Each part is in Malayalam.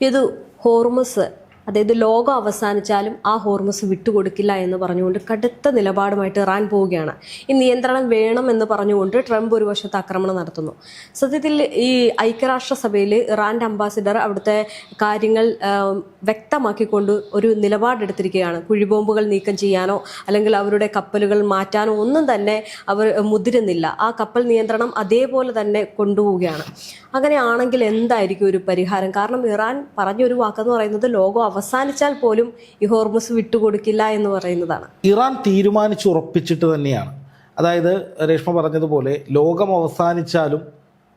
ഇത് ഹോർമസ്, അതായത് ലോകം അവസാനിച്ചാലും ആ ഹോർമസ് വിട്ടുകൊടുക്കില്ല എന്ന് പറഞ്ഞുകൊണ്ട് കടുത്ത നിലപാടുമായിട്ട് ഇറാൻ പോവുകയാണ്. ഈ നിയന്ത്രണം വേണം എന്ന് പറഞ്ഞുകൊണ്ട് ട്രംപ് ഒരു വശത്ത് ആക്രമണം നടത്തുന്നു. സത്യത്തിൽ ഈ ഐക്യരാഷ്ട്രസഭയിൽ ഇറാന്റെ അംബാസിഡർ അവിടുത്തെ കാര്യങ്ങൾ വ്യക്തമാക്കിക്കൊണ്ട് ഒരു നിലപാടെടുത്തിരിക്കുകയാണ്. കുഴിബോംബുകൾ നീക്കം ചെയ്യാനോ അല്ലെങ്കിൽ അവരുടെ കപ്പലുകൾ മാറ്റാനോ ഒന്നും തന്നെ അവർ മുതിരുന്നില്ല. ആ കപ്പൽ നിയന്ത്രണം അതേപോലെ തന്നെ കൊണ്ടുപോവുകയാണ്. അങ്ങനെയാണെങ്കിൽ എന്തായിരിക്കും ഒരു പരിഹാരം? കാരണം ഇറാൻ പറഞ്ഞൊരു വാക്കെന്ന് പറയുന്നത് ലോകം അവസാനിച്ചാൽ പോലും ഈ ഹോർമസ് വിട്ടുകൊടുക്കില്ല എന്ന് പറയുന്നതാണ്. ഇറാൻ തീരുമാനിച്ചുറപ്പിച്ചിട്ട് തന്നെയാണ്. അതായത് രേഷ്മ പറഞ്ഞതുപോലെ ലോകം അവസാനിച്ചാലും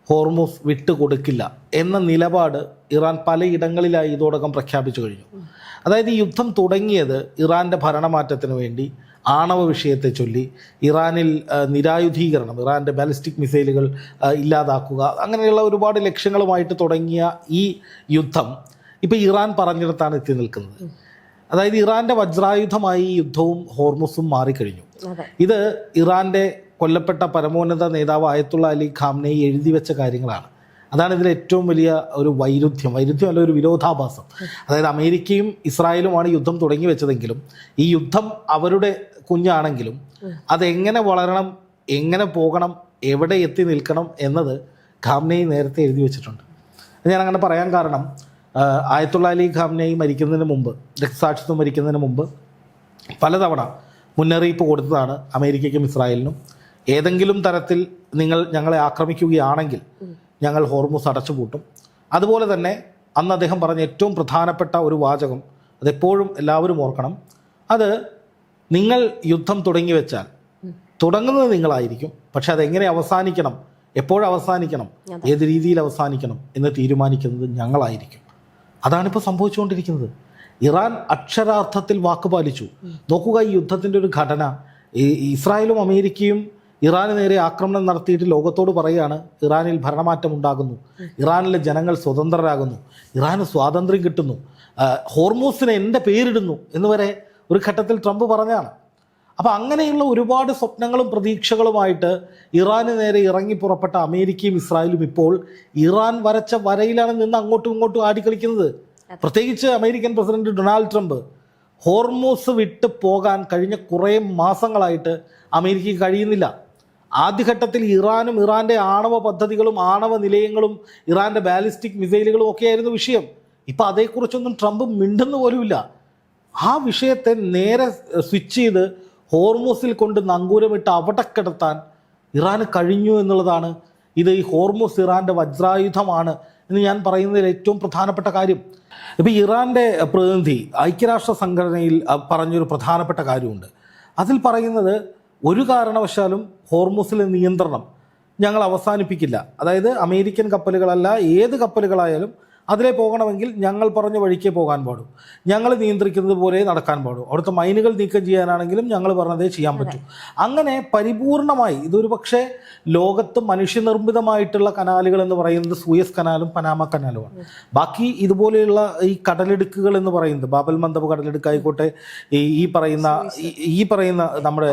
ഹോർമസ് വിട്ടുകൊടുക്കില്ല എന്ന നിലപാട് ഇറാൻ പലയിടങ്ങളിലായി ഇതോടകം പ്രഖ്യാപിച്ചു കഴിഞ്ഞു. അതായത് ഈ യുദ്ധം തുടങ്ങിയത് ഇറാൻ്റെ ഭരണമാറ്റത്തിന് വേണ്ടി, ആണവ വിഷയത്തെ ചൊല്ലി, ഇറാനിൽ നിരായുധീകരണം, ഇറാൻ്റെ ബാലിസ്റ്റിക് മിസൈലുകൾ ഇല്ലാതാക്കുക, അങ്ങനെയുള്ള ഒരുപാട് ലക്ഷ്യങ്ങളുമായിട്ട് തുടങ്ങിയ ഈ യുദ്ധം ഇപ്പോൾ ഇറാൻ പറഞ്ഞിടത്താണ് എത്തി നിൽക്കുന്നത്. അതായത് ഇറാൻ്റെ വജ്രായുധമായി ഈ യുദ്ധവും ഹോർമുസും മാറിക്കഴിഞ്ഞു. ഇത് ഇറാൻ്റെ കൊല്ലപ്പെട്ട പരമോന്നത നേതാവ് ആയത്തുള്ള അലി ഖാംനെയി എഴുതി വെച്ച കാര്യങ്ങളാണ്. അതാണ് ഇതിൽ ഏറ്റവും വലിയ ഒരു വൈരുദ്ധ്യം അല്ല, ഒരു വിരോധാഭാസം. അതായത് അമേരിക്കയും ഇസ്രായേലുമാണ് യുദ്ധം തുടങ്ങി വെച്ചതെങ്കിലും ഈ യുദ്ധം അവരുടെ കുഞ്ഞാണെങ്കിലും അതെങ്ങനെ വളരണം, എങ്ങനെ പോകണം, എവിടെ എത്തി നിൽക്കണം എന്നത് ഖാംനെയി നേരത്തെ എഴുതി വെച്ചിട്ടുണ്ട്. ഞാൻ അങ്ങനെ പറയാൻ കാരണം, ആയത്തുള്ള അലി ഖാംനെയി മരിക്കുന്നതിന് മുമ്പ്, രക്തസാക്ഷിത്വം മരിക്കുന്നതിന് മുമ്പ് പലതവണ മുന്നറിയിപ്പ് കൊടുത്തതാണ് അമേരിക്കയ്ക്കും ഇസ്രായേലിനും. ഏതെങ്കിലും തരത്തിൽ നിങ്ങൾ ഞങ്ങളെ ആക്രമിക്കുകയാണെങ്കിൽ ഞങ്ങൾ ഹോർമുസ് അടച്ചുപൂട്ടും. അതുപോലെ തന്നെ അന്ന് അദ്ദേഹം പറഞ്ഞ ഏറ്റവും പ്രധാനപ്പെട്ട ഒരു വാചകം, അതെപ്പോഴും എല്ലാവരും ഓർക്കണം, അത് നിങ്ങൾ യുദ്ധം തുടങ്ങി വെച്ചാൽ തുടങ്ങുന്നത് നിങ്ങളായിരിക്കും, പക്ഷെ അതെങ്ങനെ അവസാനിക്കണം, എപ്പോഴവസാനിക്കണം, ഏത് രീതിയിൽ അവസാനിക്കണം എന്ന് തീരുമാനിക്കുന്നത് ഞങ്ങളായിരിക്കും. അതാണിപ്പോൾ സംഭവിച്ചുകൊണ്ടിരിക്കുന്നത്. ഇറാൻ അക്ഷരാർത്ഥത്തിൽ വാക്കുപാലിച്ചു. നോക്കുക ഈ യുദ്ധത്തിൻ്റെ ഒരു ഘടന. ഇസ്രായേലും അമേരിക്കയും ഇറാന് നേരെ ആക്രമണം നടത്തിയിട്ട് ലോകത്തോട് പറയുകയാണ് ഇറാനിൽ ഭരണമാറ്റം ഉണ്ടാകുന്നു, ഇറാനിലെ ജനങ്ങൾ സ്വതന്ത്രരാകുന്നു, ഇറാന് സ്വാതന്ത്ര്യം കിട്ടുന്നു, ഹോർമൂസിന് എൻ്റെ പേരിടുന്നു എന്ന് വരെ ഒരു ഘട്ടത്തിൽ ട്രംപ് പറഞ്ഞാണ്. അപ്പോൾ അങ്ങനെയുള്ള ഒരുപാട് സ്വപ്നങ്ങളും പ്രതീക്ഷകളുമായിട്ട് ഇറാന് നേരെ ഇറങ്ങി പുറപ്പെട്ട അമേരിക്കയും ഇസ്രായേലും ഇപ്പോൾ ഇറാൻ വരച്ച വരയിലാണ് നിന്ന് അങ്ങോട്ടും ഇങ്ങോട്ടും ആടിക്കളിക്കുന്നത്. പ്രത്യേകിച്ച് American president Donald Trump Hormuz വിട്ട് പോകാൻ കഴിഞ്ഞ കുറേ മാസങ്ങളായിട്ട് അമേരിക്കയ്ക്ക് കഴിയുന്നില്ല. ആദ്യഘട്ടത്തിൽ ഇറാനും ഇറാൻ്റെ ആണവ പദ്ധതികളും ആണവ നിലയങ്ങളും ഇറാൻ്റെ ബാലിസ്റ്റിക് മിസൈലുകളും ഒക്കെയായിരുന്നു വിഷയം. ഇപ്പം അതേക്കുറിച്ചൊന്നും ട്രംപ് മിണ്ടുന്ന പോലുമില്ല. ആ വിഷയത്തെ നേരെ സ്വിച്ച് ചെയ്ത് ഹോർമൂസിൽ കൊണ്ട് നങ്കൂരമിട്ട് അവിടെ കിടത്താൻ ഇറാന് കഴിഞ്ഞു എന്നുള്ളതാണ്. ഇത് ഈ ഹോർമൂസ് ഇറാൻ്റെ വജ്രായുധമാണ് എന്ന് ഞാൻ പറയുന്നതിൽ ഏറ്റവും പ്രധാനപ്പെട്ട കാര്യം. ഇപ്പോൾ ഇറാൻ്റെ പ്രതിനിധി ഐക്യരാഷ്ട്ര സംഘടനയിൽ പറഞ്ഞൊരു പ്രധാനപ്പെട്ട കാര്യമുണ്ട്. അതിൽ പറയുന്നത് ഒരു കാരണവശാലും ഹോർമൂസിലെ നിയന്ത്രണം ഞങ്ങൾ അവസാനിപ്പിക്കില്ല. അതായത് അമേരിക്കൻ കപ്പലുകളല്ല, ഏത് കപ്പലുകളായാലും അതിലെ പോകണമെങ്കിൽ ഞങ്ങൾ പറഞ്ഞ വഴിക്കേ പോകാൻ പാടും, ഞങ്ങൾ നിയന്ത്രിക്കുന്നത് പോലെ നടക്കാൻ പാടും, അവിടുത്തെ മൈനുകൾ നീക്കം ചെയ്യാനാണെങ്കിലും ഞങ്ങൾ പറഞ്ഞതേ ചെയ്യാൻ പറ്റൂ. അങ്ങനെ പരിപൂർണമായി ഇതൊരു പക്ഷേ ലോകത്ത് മനുഷ്യനിർമ്മിതമായിട്ടുള്ള കനാലുകൾ എന്ന് പറയുന്നത് സൂയസ് കനാലും പനാമ കനാലുമാണ്. ബാക്കി ഇതുപോലെയുള്ള ഈ കടലെടുക്കുകൾ എന്ന് പറയുന്നത് ബാബൽ മന്ദബ് കടലെടുക്കായിക്കോട്ടെ, ഈ പറയുന്ന നമ്മുടെ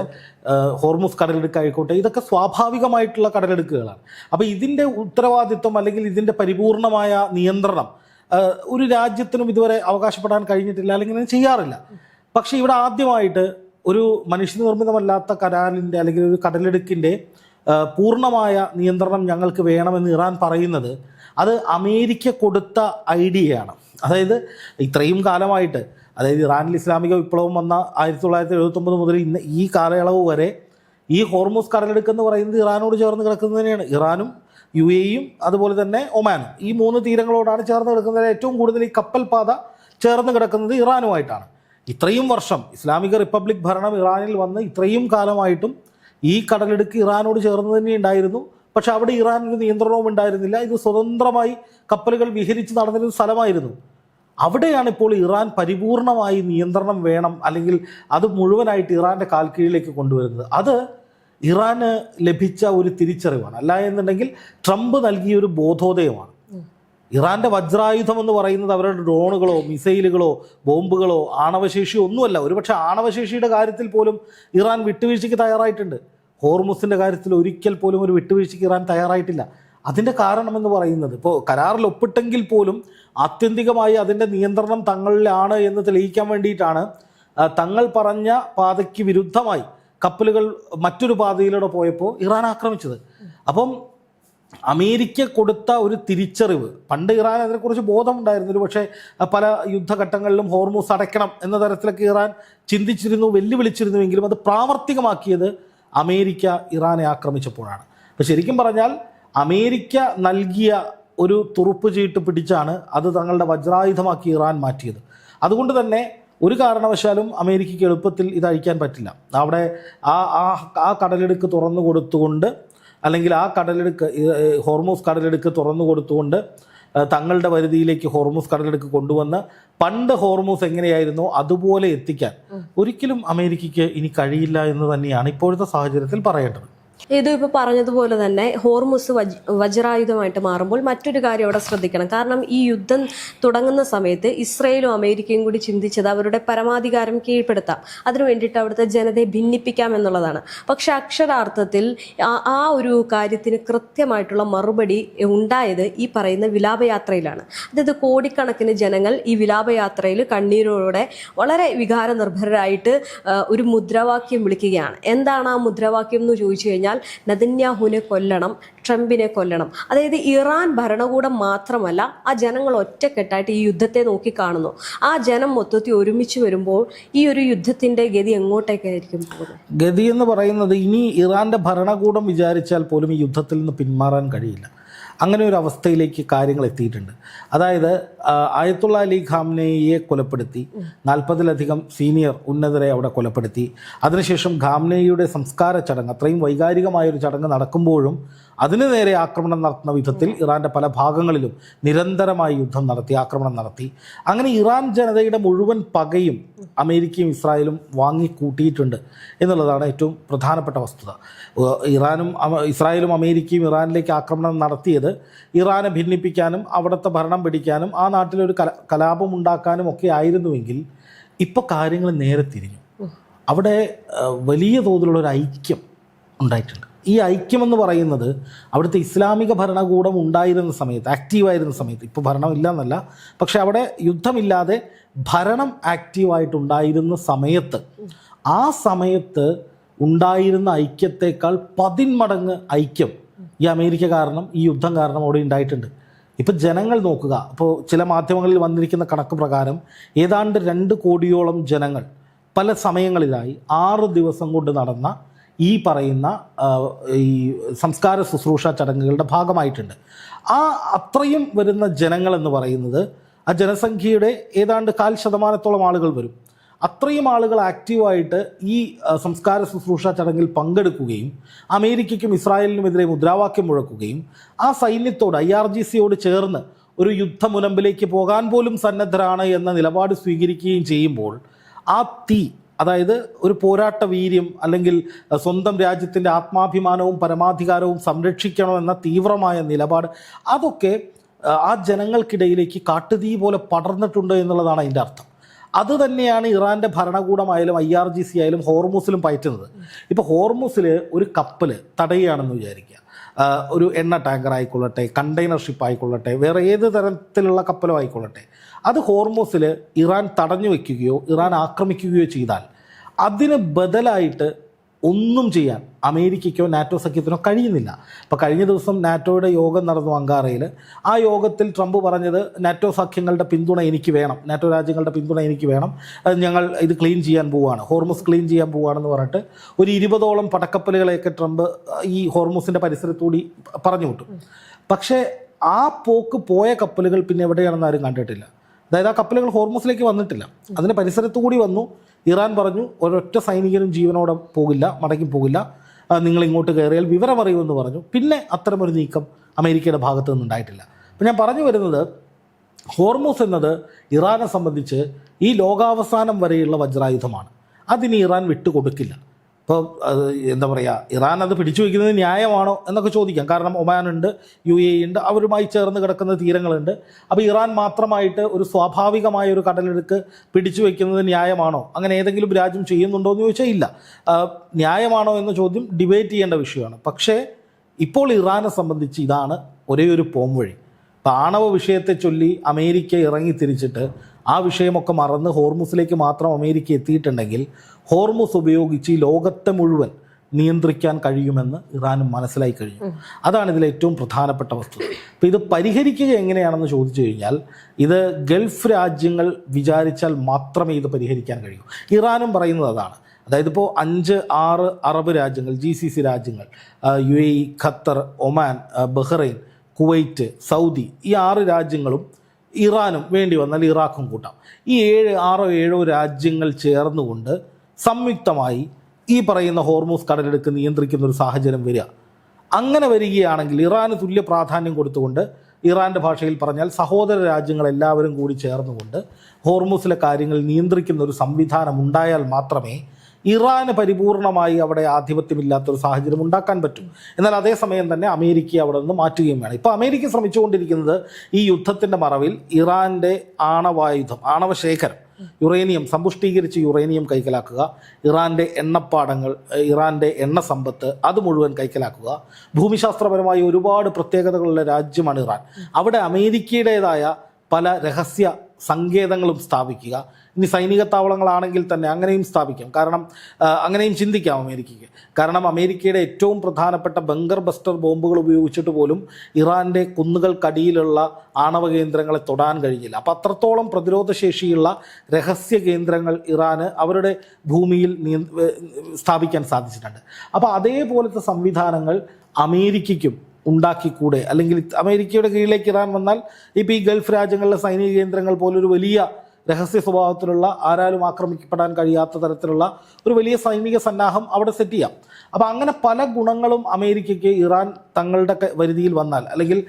ഹോർമുസ് കടലെടുക്കായിക്കോട്ടെ, ഇതൊക്കെ സ്വാഭാവികമായിട്ടുള്ള കടലെടുക്കുകളാണ്. അപ്പോൾ ഇതിൻ്റെ ഉത്തരവാദിത്വം അല്ലെങ്കിൽ ഇതിൻ്റെ പരിപൂർണമായ നിയന്ത്രണം ഒരു രാജ്യത്തിനും ഇതുവരെ അവകാശപ്പെടാൻ കഴിഞ്ഞിട്ടില്ല, അല്ലെങ്കിൽ ചെയ്യാറില്ല. പക്ഷേ ഇവിടെ ആദ്യമായിട്ട് ഒരു മനുഷ്യനിർമ്മിതമല്ലാത്ത കനാലിൻ്റെ അല്ലെങ്കിൽ ഒരു കടലെടുക്കിൻ്റെ പൂർണ്ണമായ നിയന്ത്രണം ഞങ്ങൾക്ക് വേണമെന്ന് ഇറാൻ പറയുന്നത് അത് അമേരിക്ക കൊടുത്ത ഐഡിയയാണ്. അതായത് ഇത്രയും കാലമായിട്ട്, അതായത് ഇറാനിൽ ഇസ്ലാമിക വിപ്ലവം വന്ന 1979 മുതൽ ഇന്ന് ഈ കാലയളവ് വരെ ഈ ഹോർമൂസ് കടലെടുക്കെന്ന് പറയുന്നത് ഇറാനോട് ചേർന്ന് കിടക്കുന്നത് തന്നെയാണ്. ഇറാനും UAE-യും അതുപോലെ തന്നെ ഒമാനും, ഈ 3 തീരങ്ങളോടാണ് ചേർന്ന് കിടക്കുന്നത്. ഏറ്റവും കൂടുതൽ ഈ കപ്പൽ പാത ചേർന്ന് കിടക്കുന്നത് ഇറാനുമായിട്ടാണ്. ഇത്രയും വർഷം ഇസ്ലാമിക റിപ്പബ്ലിക് ഭരണം ഇറാനിൽ വന്ന് ഇത്രയും കാലമായിട്ടും ഈ കടലെടുക്ക് ഇറാനോട് ചേർന്ന് തന്നെ ഉണ്ടായിരുന്നു. പക്ഷെ അവിടെ ഇറാനൊരു നിയന്ത്രണവും ഉണ്ടായിരുന്നില്ല. ഇത് സ്വതന്ത്രമായി കപ്പലുകൾ വിഹരിച്ച് നടന്നിരുന്ന സ്ഥലമായിരുന്നു. അവിടെയാണ് ഇപ്പോൾ ഇറാൻ പരിപൂർണമായി നിയന്ത്രണം വേണം, അല്ലെങ്കിൽ അത് മുഴുവനായിട്ട് ഇറാൻ്റെ കാൽ കീഴിലേക്ക് കൊണ്ടുവരുന്നത്. അത് ഇറാന് ലഭിച്ച ഒരു തിരിച്ചറിവാണ്. അല്ല എന്നുണ്ടെങ്കിൽ ട്രംപ് നൽകിയൊരു ബോധോദയമാണ്. ഇറാൻ്റെ വജ്രായുധം എന്ന് പറയുന്നത് അവരുടെ ഡ്രോണുകളോ മിസൈലുകളോ ബോംബുകളോ ആണവശേഷിയോ ഒന്നുമല്ല. ഒരുപക്ഷെ ആണവശേഷിയുടെ കാര്യത്തിൽ പോലും ഇറാൻ വിട്ടുവീഴ്ചയ്ക്ക് തയ്യാറായിട്ടുണ്ട്. ഹോർമുസിൻ്റെ കാര്യത്തിൽ ഒരിക്കൽ പോലും ഒരു വിട്ടുവീഴ്ചയ്ക്ക് ഇറാൻ തയ്യാറായിട്ടില്ല. അതിൻ്റെ കാരണമെന്ന് പറയുന്നത്, ഇപ്പോൾ കരാറിൽ ഒപ്പിട്ടെങ്കിൽ പോലും ആത്യന്തികമായി അതിൻ്റെ നിയന്ത്രണം തങ്ങളിലാണ് എന്ന് തെളിയിക്കാൻ വേണ്ടിയിട്ടാണ് തങ്ങൾ പറഞ്ഞ പാതയ്ക്ക് വിരുദ്ധമായി കപ്പലുകൾ മറ്റൊരു പാതയിലൂടെ പോയപ്പോൾ ഇറാൻ ആക്രമിച്ചത്. അപ്പം അമേരിക്ക കൊടുത്ത ഒരു തിരിച്ചറിവ്, പണ്ട് ഇറാൻ അതിനെക്കുറിച്ച് ബോധമുണ്ടായിരുന്നു, പക്ഷേ പല യുദ്ധഘട്ടങ്ങളിലും ഹോർമൂസ് അടയ്ക്കണം എന്ന തരത്തിലൊക്കെ ഇറാൻ ചിന്തിച്ചിരുന്നു, വെല്ലുവിളിച്ചിരുന്നുവെങ്കിലും അത് പ്രാവർത്തികമാക്കിയത് അമേരിക്ക ഇറാനെ ആക്രമിച്ചപ്പോഴാണ്. അപ്പോൾ ശരിക്കും പറഞ്ഞാൽ അമേരിക്ക നൽകിയ ഒരു തുറുപ്പ് ചീട്ട് പിടിച്ചാണ് അത് തങ്ങളുടെ വജ്രായുധമാക്കി ഇറാൻ മാറ്റിയത്. അതുകൊണ്ട് തന്നെ ഒരു കാരണവശാലും അമേരിക്കയ്ക്ക് എളുപ്പത്തിൽ ഇത് അഴിക്കാൻ പറ്റില്ല. അവിടെ ആ കടലിടുക്ക് തുറന്നു കൊടുത്തുകൊണ്ട്, അല്ലെങ്കിൽ ആ ഹോർമൂസ് കടലിടുക്ക് തുറന്നു കൊടുത്തുകൊണ്ട് തങ്ങളുടെ പരിധിയിലേക്ക് ഹോർമൂസ് കടലിടുക്ക് കൊണ്ടുവന്ന് പണ്ട് ഹോർമൂസ് എങ്ങനെയായിരുന്നോ അതുപോലെ എത്തിക്കാൻ ഒരിക്കലും അമേരിക്കയ്ക്ക് ഇനി കഴിയില്ല എന്ന് തന്നെയാണ് ഇപ്പോഴത്തെ സാഹചര്യത്തിൽ പറയേണ്ടത്. ഇത് ഇപ്പോൾ പറഞ്ഞതുപോലെ തന്നെ ഹോർമുസ് വജ്രായുധമായിട്ട് മാറുമ്പോൾ മറ്റൊരു കാര്യം അവിടെ ശ്രദ്ധിക്കണം. കാരണം ഈ യുദ്ധം തുടങ്ങുന്ന സമയത്ത് ഇസ്രയേലും അമേരിക്കയും കൂടി ചിന്തിച്ചത് അവരുടെ പരമാധികാരം കീഴ്പ്പെടുത്താം, അതിനു വേണ്ടിയിട്ട് അവിടുത്തെ ജനതയെ ഭിന്നിപ്പിക്കാം എന്നുള്ളതാണ്. പക്ഷെ അക്ഷരാർത്ഥത്തിൽ ആ ഒരു കാര്യത്തിന് കൃത്യമായിട്ടുള്ള മറുപടി ഉണ്ടായത് ഈ പറയുന്ന വിലാപയാത്രയിലാണ്. അതായത് കോടിക്കണക്കിന് ജനങ്ങൾ ഈ വിലാപയാത്രയിൽ കണ്ണീരോടെ വളരെ വികാരനിർഭരരായിട്ട് ഒരു മുദ്രാവാക്യം വിളിക്കുകയാണ്. എന്താണ് ആ മുദ്രാവാക്യം എന്ന് ചോദിച്ചു കഴിഞ്ഞാൽ നെതന്യാഹുവിനെ കൊല്ലണം, ട്രംപിനെ കൊല്ലണം. അതായത് ഇറാൻ ഭരണകൂടം മാത്രമല്ല, ആ ജനങ്ങൾ ഒറ്റക്കെട്ടായിട്ട് ഈ യുദ്ധത്തെ നോക്കി കാണുന്നു. ആ ജനം മൊത്തത്തിൽ ഒരുമിച്ച് വരുമ്പോൾ ഈ ഒരു യുദ്ധത്തിന്റെ ഗതി എങ്ങോട്ടേക്കായിരിക്കും പോകുന്നത്? ഗതി എന്ന് പറയുന്നത് ഇനി ഇറാന്റെ ഭരണകൂടം വിചാരിച്ചാൽ പോലും ഈ യുദ്ധത്തിൽ നിന്ന് പിന്മാറാൻ കഴിയില്ല. അങ്ങനെ ഒരു അവസ്ഥയിലേക്ക് കാര്യങ്ങൾ എത്തിയിട്ടുണ്ട്. അതായത് ആയത്തുള്ള അലി ഖാംനെയിയെ കൊലപ്പെടുത്തി, 40-ലധികം സീനിയർ ഉന്നതരെ അവിടെ കൊലപ്പെടുത്തി. അതിനുശേഷം ഖാംനെയിയുടെ സംസ്കാര ചടങ്ങ്, അത്രയും വൈകാരികമായൊരു ചടങ്ങ് നടക്കുമ്പോഴും അതിന് നേരെ ആക്രമണം നടത്തുന്ന വിധത്തിൽ ഇറാൻ്റെ പല ഭാഗങ്ങളിലും നിരന്തരമായി യുദ്ധം നടത്തി, ആക്രമണം നടത്തി. അങ്ങനെ ഇറാൻ ജനതയുടെ മുഴുവൻ പകയും അമേരിക്കയും ഇസ്രായേലും വാങ്ങിക്കൂട്ടിയിട്ടുണ്ട് എന്നുള്ളതാണ് ഏറ്റവും പ്രധാനപ്പെട്ട വസ്തുത. ഇസ്രായേലും അമേരിക്കയും ഇറാനിലേക്ക് ആക്രമണം നടത്തിയത് ഇറാനെ ഭിന്നിപ്പിക്കാനും അവിടുത്തെ ഭരണം പിടിക്കാനും ആ നാട്ടിലൊരു കലാപം ഉണ്ടാക്കാനും ഒക്കെ ആയിരുന്നുവെങ്കിൽ ഇപ്പോൾ കാര്യങ്ങൾ നേരെ തിരിഞ്ഞു. അവിടെ വലിയ തോതിലുള്ള ഒരു ഐക്യം ഉണ്ടായിട്ടുണ്ട്. ഈ ഐക്യമെന്ന് പറയുന്നത് അവിടുത്തെ ഇസ്ലാമിക ഭരണകൂടം ഉണ്ടായിരുന്ന സമയത്ത്, ആക്റ്റീവായിരുന്ന സമയത്ത്, ഇപ്പോൾ ഭരണമില്ല എന്നല്ല, പക്ഷെ അവിടെ യുദ്ധമില്ലാതെ ഭരണം ആക്റ്റീവായിട്ടുണ്ടായിരുന്ന സമയത്ത്, ആ സമയത്ത് ഉണ്ടായിരുന്ന ഐക്യത്തേക്കാൾ 10 മടങ്ങ് ഐക്യം ഈ അമേരിക്ക കാരണം, ഈ യുദ്ധം കാരണം അവിടെ ഉണ്ടായിട്ടുണ്ട്. ഇപ്പോൾ ജനങ്ങൾ നോക്കുക, ഇപ്പോൾ ചില മാധ്യമങ്ങളിൽ വന്നിരിക്കുന്ന കണക്ക് പ്രകാരം ഏതാണ്ട് 2 കോടിയോളം ജനങ്ങൾ പല സമയങ്ങളിലായി 6 ദിവസം കൊണ്ട് നടന്ന ഈ പറയുന്ന ഈ സംസ്കാര ശുശ്രൂഷ ചടങ്ങുകളുടെ ഭാഗമായിട്ടുണ്ട്. അത്രയും വരുന്ന ജനങ്ങളെന്ന് പറയുന്നത് ആ ജനസംഖ്യയുടെ ഏതാണ്ട് 0.25% ആളുകൾ വരും. അത്രയും ആളുകൾ ആക്റ്റീവായിട്ട് ഈ സംസ്കാര ശുശ്രൂഷ ചടങ്ങിൽ പങ്കെടുക്കുകയും അമേരിക്കയ്ക്കും ഇസ്രായേലിനുമെതിരെ മുദ്രാവാക്യം മുഴക്കുകയും ആ സൈന്യത്തോട്, IRGCയോട് ചേർന്ന് ഒരു യുദ്ധമുനമ്പിലേക്ക് പോകാൻ പോലും സന്നദ്ധരാണ് എന്ന നിലപാട് സ്വീകരിക്കുകയും ചെയ്യുമ്പോൾ ആ തീ, അതായത് ഒരു പോരാട്ട വീര്യം അല്ലെങ്കിൽ സ്വന്തം രാജ്യത്തിൻ്റെ ആത്മാഭിമാനവും പരമാധികാരവും സംരക്ഷിക്കണമെന്ന തീവ്രമായ നിലപാട്, അതൊക്കെ ആ ജനങ്ങൾക്കിടയിലേക്ക് കാട്ടുതീ പോലെ പടർന്നിട്ടുണ്ട് എന്നുള്ളതാണ് അതിൻ്റെ അർത്ഥം. അത് തന്നെയാണ് ഇറാൻ്റെ ഭരണകൂടമായാലും IRGC ആയാലും ഹോർമൂസിലും പയറ്റുന്നത്. ഇപ്പോൾ ഹോർമൂസിൽ ഒരു കപ്പൽ തടയുകയാണെന്ന് വിചാരിക്കുക, ഒരു എണ്ണ ടാങ്കർ ആയിക്കൊള്ളട്ടെ, കണ്ടെയ്നർ ഷിപ്പ് ആയിക്കൊള്ളട്ടെ, വേറെ ഏത് തരത്തിലുള്ള കപ്പലോ ആയിക്കൊള്ളട്ടെ, അത് ഹോർമൂസിൽ ഇറാൻ തടഞ്ഞു വയ്ക്കുകയോ ഇറാൻ ആക്രമിക്കുകയോ ചെയ്താൽ അതിന് ബദലായിട്ട് ഒന്നും ചെയ്യാൻ അമേരിക്കയ്ക്കോ നാറ്റോ സഖ്യത്തിനോ കഴിയുന്നില്ല. അപ്പോൾ കഴിഞ്ഞ ദിവസം നാറ്റോയുടെ യോഗം നടന്നു അങ്കാറയിൽ. ആ യോഗത്തിൽ ട്രംപ് പറഞ്ഞത് നാറ്റോ സഖ്യങ്ങളുടെ പിന്തുണ എനിക്ക് വേണം, നാറ്റോ രാജ്യങ്ങളുടെ പിന്തുണ എനിക്ക് വേണം, ഞങ്ങൾ ഇത് ക്ലീൻ ചെയ്യാൻ പോവുകയാണ്, ഹോർമൂസ് ക്ലീൻ ചെയ്യാൻ പോവുകയാണെന്ന് പറഞ്ഞിട്ട് ഒരു 20ഓളം പടക്കപ്പലുകളെയൊക്കെ ട്രംപ് ഈ ഹോർമൂസിൻ്റെ പരിസരത്തുകൂടി പറഞ്ഞു വിട്ടു. പക്ഷേ ആ പോയ കപ്പലുകൾ പിന്നെ എവിടെയാണെന്ന് ആരും കണ്ടിട്ടില്ല. അതായത് ആ കപ്പലുകൾ ഹോർമൂസിലേക്ക് വന്നിട്ടില്ല, അതിന് പരിസരത്തു കൂടി വന്നു. ഇറാൻ പറഞ്ഞു ഒരൊറ്റ സൈനികനും ജീവനോടെ പോകില്ല, മടങ്ങി പോകില്ല, നിങ്ങൾ ഇങ്ങോട്ട് കയറിയാൽ വിവരമറിയുമെന്ന് പറഞ്ഞു. പിന്നെ അത്തരമൊരു നീക്കം അമേരിക്കയുടെ ഭാഗത്തു നിന്നുണ്ടായിട്ടില്ല. അപ്പോൾ ഞാൻ പറഞ്ഞു വരുന്നത്, ഹോർമൂസ് എന്നത് ഇറാനെ സംബന്ധിച്ച് ഈ ലോകാവസാനം വരെയുള്ള വജ്രായുധമാണ്. അതിന് ഇറാൻ വിട്ടുകൊടുക്കില്ല. ഇപ്പോൾ എന്താ പറയുക, ഇറാൻ അത് പിടിച്ചു വയ്ക്കുന്നത് ന്യായമാണോ എന്നൊക്കെ ചോദിക്കാം. കാരണം ഒമാനുണ്ട്, UAE ഉണ്ട്, അവരുമായി ചേർന്ന് കിടക്കുന്ന തീരങ്ങളുണ്ട്. അപ്പോൾ ഇറാൻ മാത്രമായിട്ട് ഒരു സ്വാഭാവികമായ ഒരു കടലെടുക്ക് പിടിച്ചു വയ്ക്കുന്നത് ന്യായമാണോ? അങ്ങനെ ഏതെങ്കിലും രാജ്യം ചെയ്യുന്നുണ്ടോ എന്ന് ചോദിച്ചാൽ ഇല്ല. ന്യായമാണോ എന്ന ചോദ്യം ഡിബേറ്റ് ചെയ്യേണ്ട വിഷയമാണ്. പക്ഷേ ഇപ്പോൾ ഇറാനെ സംബന്ധിച്ച് ഇതാണ് ഒരേ ഒരു പോംവഴി. അപ്പോൾ ആണവ വിഷയത്തെ ചൊല്ലി അമേരിക്ക ഇറങ്ങി തിരിച്ചിട്ട് ആ വിഷയമൊക്കെ മറന്ന് ഹോർമുസിലേക്ക് മാത്രം അമേരിക്ക എത്തിയിട്ടുണ്ടെങ്കിൽ ഹോർമുസ് ഉപയോഗിച്ച് ഈ ലോകത്തെ മുഴുവൻ നിയന്ത്രിക്കാൻ കഴിയുമെന്ന് ഇറാനും മനസ്സിലായി കഴിഞ്ഞു. അതാണ് ഇതിലെ ഏറ്റവും പ്രധാനപ്പെട്ട വസ്തുത. അപ്പോൾ ഇത് പരിഹരിക്കുക എങ്ങനെയാണെന്ന് ചോദിച്ചു കഴിഞ്ഞാൽ ഇത് ഗൾഫ് രാജ്യങ്ങൾ വിചാരിച്ചാൽ മാത്രമേ ഇത് പരിഹരിക്കാൻ കഴിയൂ. ഇറാനും പറയുന്നത് അതാണ്. അതായത് ഇപ്പോൾ 5-6 അറബ് രാജ്യങ്ങൾ, GCC രാജ്യങ്ങൾ, UAE, Qatar, Oman, Bahrain, Kuwait, Saudi, ഈ 6 രാജ്യങ്ങളും ഇറാനും വേണ്ടി വന്നാൽ ഇറാഖും കൂട്ടാം. ഈ 6-7 രാജ്യങ്ങൾ ചേർന്നുകൊണ്ട് സംയുക്തമായി ഈ പറയുന്ന ഹോർമൂസ് കടലെടുക്ക് നിയന്ത്രിക്കുന്ന ഒരു സാഹചര്യം വരിക. അങ്ങനെ വരികയാണെങ്കിൽ ഇറാന് തുല്യ പ്രാധാന്യം കൊടുത്തുകൊണ്ട്, ഇറാൻ്റെ ഭാഷയിൽ പറഞ്ഞാൽ സഹോദര രാജ്യങ്ങളെല്ലാവരും കൂടി ചേർന്നുകൊണ്ട് ഹോർമൂസിലെ കാര്യങ്ങൾ നിയന്ത്രിക്കുന്ന ഒരു സംവിധാനം ഉണ്ടായാൽ മാത്രമേ ഇറാന് പരിപൂർണമായി അവിടെ ആധിപത്യമില്ലാത്തൊരു സാഹചര്യം ഉണ്ടാക്കാൻ പറ്റും. എന്നാൽ അതേസമയം തന്നെ അമേരിക്ക അവിടെ നിന്ന് മാറ്റുകയും വേണം. ഇപ്പോൾ അമേരിക്ക ശ്രമിച്ചുകൊണ്ടിരിക്കുന്നത് ഈ യുദ്ധത്തിൻ്റെ മറവിൽ ഇറാൻ്റെ ആണവശേഖരം, യുറേനിയം, സമ്പുഷ്ടീകരിച്ച് യുറേനിയം കൈക്കലാക്കുക, ഇറാൻ്റെ എണ്ണപ്പാടങ്ങൾ, ഇറാൻ്റെ എണ്ണ സമ്പത്ത് അത് മുഴുവൻ കൈക്കലാക്കുക. ഭൂമിശാസ്ത്രപരമായി ഒരുപാട് പ്രത്യേകതകളുള്ള രാജ്യമാണ് ഇറാൻ. അവിടെ അമേരിക്കയുടേതായ പല രഹസ്യ സങ്കേതങ്ങളും സ്ഥാപിക്കുക. ഇനി സൈനിക താവളങ്ങളാണെങ്കിൽ തന്നെ അങ്ങനെയും സ്ഥാപിക്കാം. കാരണം അങ്ങനെയും ചിന്തിക്കാം അമേരിക്കയ്ക്ക്. കാരണം അമേരിക്കയുടെ ഏറ്റവും പ്രധാനപ്പെട്ട ബങ്കർ ബസ്റ്റർ ബോംബുകൾ ഉപയോഗിച്ചിട്ട് പോലും ഇറാൻ്റെ കുന്നുകൾക്കടിയിലുള്ള ആണവ കേന്ദ്രങ്ങളെ തൊടാൻ കഴിഞ്ഞില്ല. അപ്പോൾ അത്രത്തോളം പ്രതിരോധശേഷിയുള്ള രഹസ്യ കേന്ദ്രങ്ങൾ ഇറാന് അവരുടെ ഭൂമിയിൽ സ്ഥാപിക്കാൻ സാധിച്ചിട്ടുണ്ട്. അപ്പോൾ അതേപോലത്തെ സംവിധാനങ്ങൾ അമേരിക്കയ്ക്കും ഉണ്ടാക്കിക്കൂടെ? അല്ലെങ്കിൽ അമേരിക്കയുടെ കീഴിലേക്ക് ഇറാൻ വന്നാൽ ഇപ്പോൾ ഈ ഗൾഫ് രാജ്യങ്ങളിലെ സൈനിക കേന്ദ്രങ്ങൾ പോലൊരു വലിയ രഹസ്യ സ്വഭാവത്തിലുള്ള, ആരാലും ആക്രമിക്കപ്പെടാൻ കഴിയാത്ത തരത്തിലുള്ള ഒരു വലിയ സൈനിക സന്നാഹം അവിടെ സെറ്റ് ചെയ്യാം. അപ്പോൾ അങ്ങനെ പല ഗുണങ്ങളും അമേരിക്കയ്ക്ക് ഇറാൻ തങ്ങളുടെ വരുതിയിൽ വന്നാൽ, അല്ലെങ്കിൽ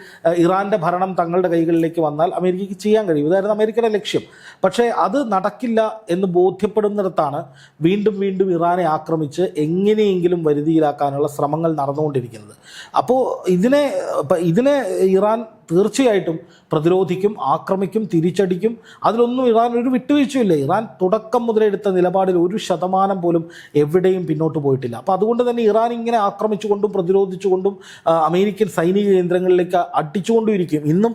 ഇറാൻ്റെ ഭരണം തങ്ങളുടെ കൈകളിലേക്ക് വന്നാൽ അമേരിക്കയ്ക്ക് ചെയ്യാൻ കഴിയും. ഇതായിരുന്നു അമേരിക്കയുടെ ലക്ഷ്യം. പക്ഷേ അത് നടക്കില്ല എന്ന് ബോധ്യപ്പെടുന്നിടത്താണ് വീണ്ടും വീണ്ടും ഇറാനെ ആക്രമിച്ച് എങ്ങനെയെങ്കിലും വരുതിയിലാക്കാനുള്ള ശ്രമങ്ങൾ നടന്നുകൊണ്ടിരിക്കുന്നത്. അപ്പോൾ ഇതിനെ ഇറാൻ തീർച്ചയായിട്ടും പ്രതിരോധിക്കും, ആക്രമിക്കും, തിരിച്ചടിക്കും. അതിലൊന്നും ഇറാൻ ഒരു വിട്ടുവീഴ്ചയില്ല. ഇറാൻ തുടക്കം മുതലെടുത്ത നിലപാടിൽ 1% പോലും എവിടെയും പിന്നോട്ട് പോയിട്ടില്ല. അപ്പോൾ അതുകൊണ്ട് തന്നെ ഇറാൻ ഇങ്ങനെ ആക്രമിച്ചുകൊണ്ടും പ്രതിരോധിച്ചുകൊണ്ടും അമേരിക്കൻ സൈനിക കേന്ദ്രങ്ങളിലേക്ക് അടിച്ചുകൊണ്ടിരിക്കും. ഇന്നും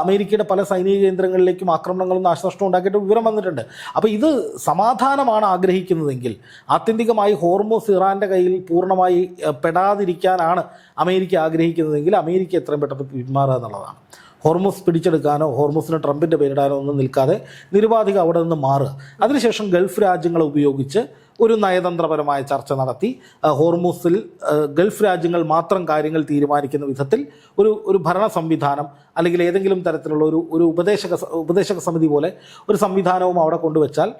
അമേരിക്കയുടെ പല സൈനിക കേന്ദ്രങ്ങളിലേക്കും ആക്രമണങ്ങളും നാശനഷ്ടം ഉണ്ടാക്കിയിട്ട് വിവരം വന്നിട്ടുണ്ട്. അപ്പോൾ ഇത് സമാധാനമാണ് ആഗ്രഹിക്കുന്നതെങ്കിൽ ആത്യന്തികമായി ഹോർമൂസ് ഇറാൻ്റെ കയ്യിൽ പൂർണ്ണമായി പെടാതിരിക്കാനാണ് അമേരിക്ക ആഗ്രഹിക്കുന്നതെങ്കിൽ അമേരിക്ക എത്രയും പെട്ടെന്ന് പിന്മാറുക എന്നുള്ളതാണ്. ഹോർമൂസ് പിടിച്ചെടുക്കാനോ ഹോർമൂസിന് ട്രംപിൻ്റെ പേരിടാനോ ഒന്നും നിൽക്കാതെ നിരുപാധികം അവിടെ നിന്ന് മാറുക. അതിനുശേഷം ഗൾഫ് രാജ്യങ്ങളെ ഉപയോഗിച്ച് ഒരു നയതന്ത്രപരമായ ചർച്ച നടത്തി ഹോർമൂസിൽ ഗൾഫ് രാജ്യങ്ങൾ മാത്രം കാര്യങ്ങൾ തീരുമാനിക്കുന്ന വിധത്തിൽ ഒരു ഭരണ സംവിധാനം, അല്ലെങ്കിൽ ഏതെങ്കിലും തരത്തിലുള്ള ഒരു ഉപദേശക സമിതി പോലെ ഒരു സംവിധാനവും അവിടെ കൊണ്ടുവച്ചാൽ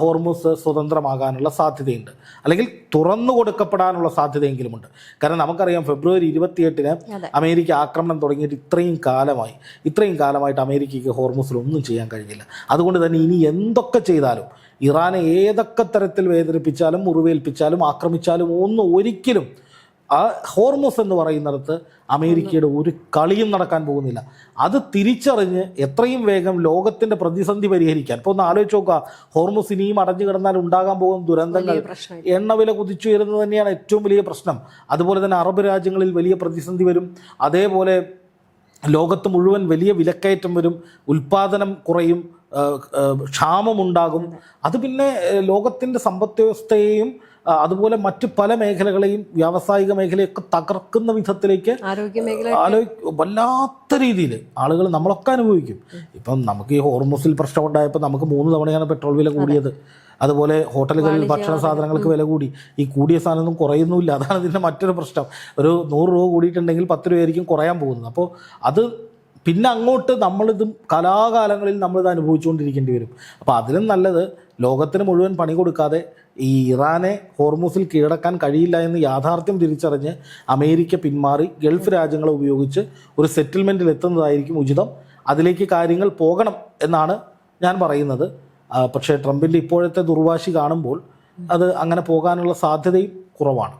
ഹോർമൂസ് സ്വതന്ത്രമാകാനുള്ള സാധ്യതയുണ്ട്, അല്ലെങ്കിൽ തുറന്നു കൊടുക്കപ്പെടാനുള്ള സാധ്യതയെങ്കിലുമുണ്ട്. കാരണം നമുക്കറിയാം ഫെബ്രുവരി 28-ന് അമേരിക്ക ആക്രമണം തുടങ്ങിയിട്ട് ഇത്രയും കാലമായിട്ട് അമേരിക്കയ്ക്ക് ഹോർമൂസിൽ ഒന്നും ചെയ്യാൻ കഴിഞ്ഞില്ല. അതുകൊണ്ട് തന്നെ ഇനി എന്തൊക്കെ ചെയ്താലും, ഇറാനെ ഏതൊക്കെ തരത്തിൽ വേദനിപ്പിച്ചാലും, മുറിവേൽപ്പിച്ചാലും, ആക്രമിച്ചാലും ഒരിക്കലും ആ ഹോർമൂസ് എന്ന് പറയുന്നിടത്ത് അമേരിക്കയുടെ ഒരു കളിയും നടക്കാൻ പോകുന്നില്ല. അത് തിരിച്ചറിഞ്ഞ് എത്രയും വേഗം ലോകത്തിൻ്റെ പ്രതിസന്ധി പരിഹരിക്കാൻ, ഇപ്പോൾ ഒന്ന് ആലോചിച്ച് നോക്കുക, ഹോർമൂസ് ഇനിയും അടഞ്ഞു കിടന്നാൽ ഉണ്ടാകാൻ പോകുന്ന ദുരന്തങ്ങൾ, എണ്ണവില കുതിച്ചുയരുന്നത് തന്നെയാണ് ഏറ്റവും വലിയ പ്രശ്നം. അതുപോലെ തന്നെ അറബ് രാജ്യങ്ങളിൽ വലിയ പ്രതിസന്ധി വരും. അതേപോലെ ലോകത്ത് മുഴുവൻ വലിയ വിലക്കയറ്റം വരും, ഉൽപ്പാദനം കുറയും, ക്ഷാമമുണ്ടാകും. അത് പിന്നെ ലോകത്തിൻ്റെ സമ്പദ് വ്യവസ്ഥയെയും അതുപോലെ മറ്റ് പല മേഖലകളെയും, വ്യാവസായിക മേഖലയൊക്കെ തകർക്കുന്ന വിധത്തിലേക്ക് വല്ലാത്ത രീതിയിൽ ആളുകൾ നമ്മളൊക്കെ അനുഭവിക്കും. ഇപ്പം നമുക്ക് ഈ ഹോർമൂസിൽ പ്രശ്നം ഉണ്ടായപ്പോൾ നമുക്ക് 3 തവണയാണ് പെട്രോൾ വില കൂടിയത്. അതുപോലെ ഹോട്ടലുകളിൽ ഭക്ഷണ സാധനങ്ങൾക്ക് വില കൂടി. ഈ കൂടിയ സാധനമൊന്നും കുറയുന്നുമില്ല. അതാണ് ഇതിൻ്റെ മറ്റൊരു പ്രശ്നം. ഒരു 100 രൂപ കൂടിയിട്ടുണ്ടെങ്കിൽ 10 രൂപയായിരിക്കും കുറയാൻ പോകുന്നത്. അപ്പോൾ അത് പിന്നെ അങ്ങോട്ട് നമ്മളിതും കലാകാലങ്ങളിൽ നമ്മളിത് അനുഭവിച്ചുകൊണ്ടിരിക്കേണ്ടി വരും. അപ്പോൾ അതിലും നല്ലത് ലോകത്തിന് മുഴുവൻ പണി കൊടുക്കാതെ ഈ ഇറാനെ ഹോർമൂസിൽ കീഴടക്കാൻ കഴിയില്ല എന്ന് യാഥാർത്ഥ്യം തിരിച്ചറിഞ്ഞ് അമേരിക്ക പിന്മാറി ഗൾഫ് രാജ്യങ്ങളെ ഉപയോഗിച്ച് ഒരു സെറ്റിൽമെൻറ്റിൽ എത്തുന്നതായിരിക്കും ഉചിതം. അതിലേക്ക് കാര്യങ്ങൾ പോകണം എന്നാണ് ഞാൻ പറയുന്നത്. പക്ഷേ ട്രംപിൻ്റെ ഇപ്പോഴത്തെ ദുർവാശി കാണുമ്പോൾ അത് അങ്ങനെ പോകാനുള്ള സാധ്യതയും കുറവാണ്.